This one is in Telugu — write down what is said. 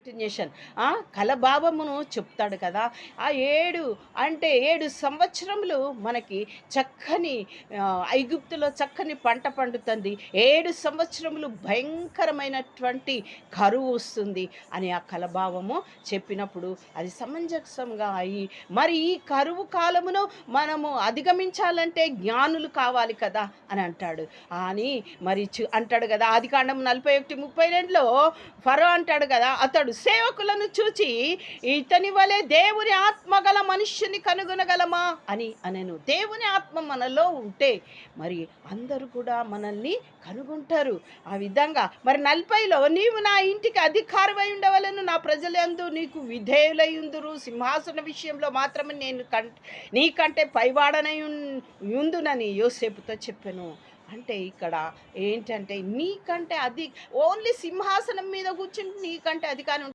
కంటిన్యూషన్ కలభావమును చెప్తాడు కదా. ఆ 7 సంవత్సరములు మనకి చక్కని ఐగుప్తులో చక్కని పంట పండుతుంది. 7 సంవత్సరములు భయంకరమైనటువంటి కరువు వస్తుంది అని ఆ కలభావము చెప్పినప్పుడు అది సమంజసంగా అయ్యి, మరి ఈ కరువు కాలమును మనము అధిగమించాలంటే జ్ఞానులు కావాలి కదా అని అంటాడు. అని మరి అంటాడు కదా, ఆదికాండం 41:32లో ఫరో అంటాడు కదా, అతడు సేవకులను చూచి ఇతని వలె దేవుని ఆత్మ గల మనుష్యుని కనుగొనగలమా అని అనెను. దేవుని ఆత్మ మనలో ఉంటే మరి అందరూ కూడా మనల్ని కనుగొంటారు. ఆ విధంగా మరి 40లో నీవు నా ఇంటికి అధికారమై ఉండవలను, నా ప్రజలందు నీకు విధేయులై ఉందురు, సింహాసన విషయంలో మాత్రమే నేను నీకంటే పైవాడనై ఉందునని యోసేపుతో చెప్పాను. అంటే ఇక్కడ ఏంటంటే నీకంటే ఓన్లీ సింహాసనం మీద కూర్చుని నీకంటే అధికారం